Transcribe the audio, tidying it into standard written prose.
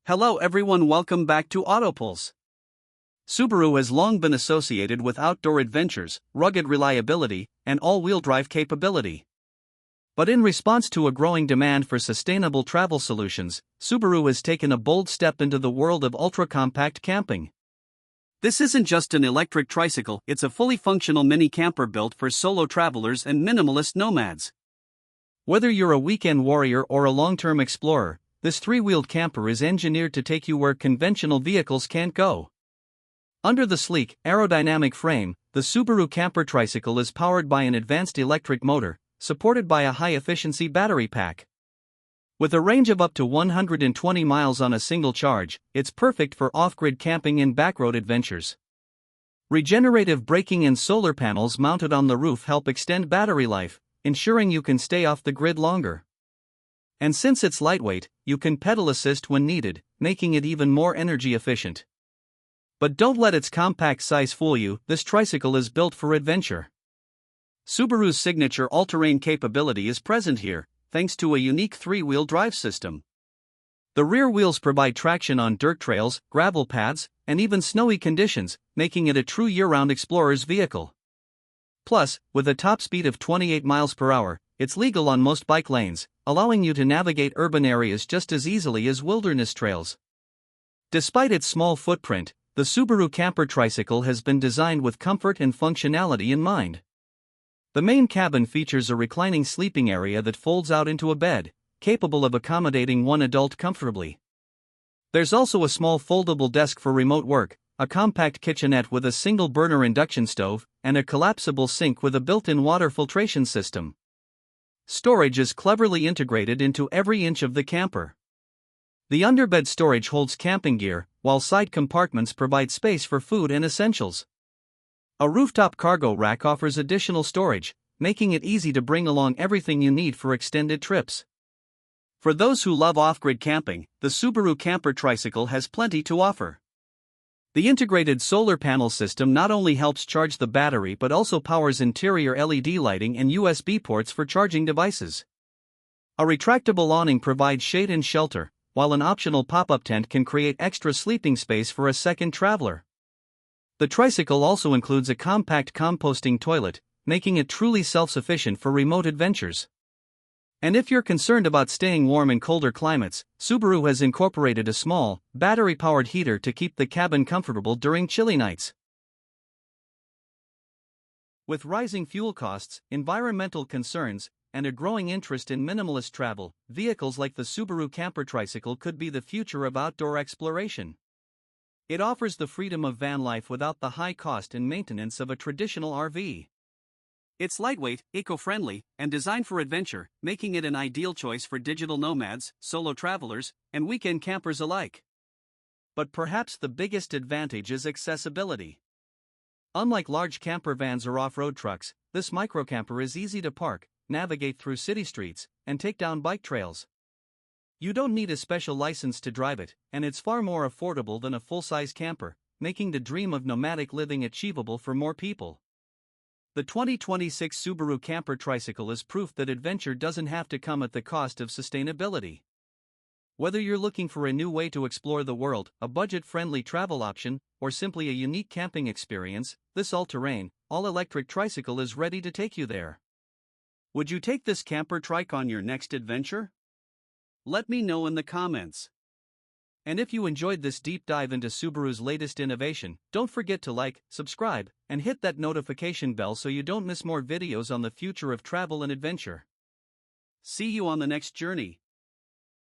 Hello everyone, welcome back to Autopulse. Subaru has long been associated with outdoor adventures, rugged reliability, and all-wheel drive capability. But in response to a growing demand for sustainable travel solutions, Subaru has taken a bold step into the world of ultra-compact camping. This isn't just an electric tricycle, it's a fully functional mini camper built for solo travelers and minimalist nomads. Whether you're a weekend warrior or a long-term explorer, this three-wheeled camper is engineered to take you where conventional vehicles can't go. Under the sleek, aerodynamic frame, the Subaru Camper Tricycle is powered by an advanced electric motor, supported by a high-efficiency battery pack. With a range of up to 120 miles on a single charge, it's perfect for off-grid camping and backroad adventures. Regenerative braking and solar panels mounted on the roof help extend battery life, ensuring you can stay off the grid longer. And since it's lightweight, you can pedal assist when needed, making it even more energy efficient. But don't let its compact size fool you, this tricycle is built for adventure. Subaru's signature all-terrain capability is present here, thanks to a unique three-wheel drive system. The rear wheels provide traction on dirt trails, gravel paths, and even snowy conditions, making it a true year-round explorer's vehicle. Plus, with a top speed of 28 miles per hour, it's legal on most bike lanes, allowing you to navigate urban areas just as easily as wilderness trails. Despite its small footprint, the Subaru Camper Tricycle has been designed with comfort and functionality in mind. The main cabin features a reclining sleeping area that folds out into a bed, capable of accommodating one adult comfortably. There's also a small foldable desk for remote work, a compact kitchenette with a single-burner induction stove, and a collapsible sink with a built-in water filtration system. Storage is cleverly integrated into every inch of the camper. The underbed storage holds camping gear, while side compartments provide space for food and essentials. A rooftop cargo rack offers additional storage, making it easy to bring along everything you need for extended trips. For those who love off-grid camping, the Subaru Camper Tricycle has plenty to offer. The integrated solar panel system not only helps charge the battery but also powers interior LED lighting and USB ports for charging devices. A retractable awning provides shade and shelter, while an optional pop-up tent can create extra sleeping space for a second traveler. The tricycle also includes a compact composting toilet, making it truly self-sufficient for remote adventures. And if you're concerned about staying warm in colder climates, Subaru has incorporated a small, battery-powered heater to keep the cabin comfortable during chilly nights. With rising fuel costs, environmental concerns, and a growing interest in minimalist travel, vehicles like the Subaru Camper Tricycle could be the future of outdoor exploration. It offers the freedom of van life without the high cost and maintenance of a traditional RV. It's lightweight, eco-friendly, and designed for adventure, making it an ideal choice for digital nomads, solo travelers, and weekend campers alike. But perhaps the biggest advantage is accessibility. Unlike large camper vans or off-road trucks, this microcamper is easy to park, navigate through city streets, and take down bike trails. You don't need a special license to drive it, and it's far more affordable than a full-size camper, making the dream of nomadic living achievable for more people. The 2026 Subaru Camper Tricycle is proof that adventure doesn't have to come at the cost of sustainability. Whether you're looking for a new way to explore the world, a budget-friendly travel option, or simply a unique camping experience, this all-terrain, all-electric tricycle is ready to take you there. Would you take this camper trike on your next adventure? Let me know in the comments. And if you enjoyed this deep dive into Subaru's latest innovation, don't forget to like, subscribe, and hit that notification bell so you don't miss more videos on the future of travel and adventure. See you on the next journey.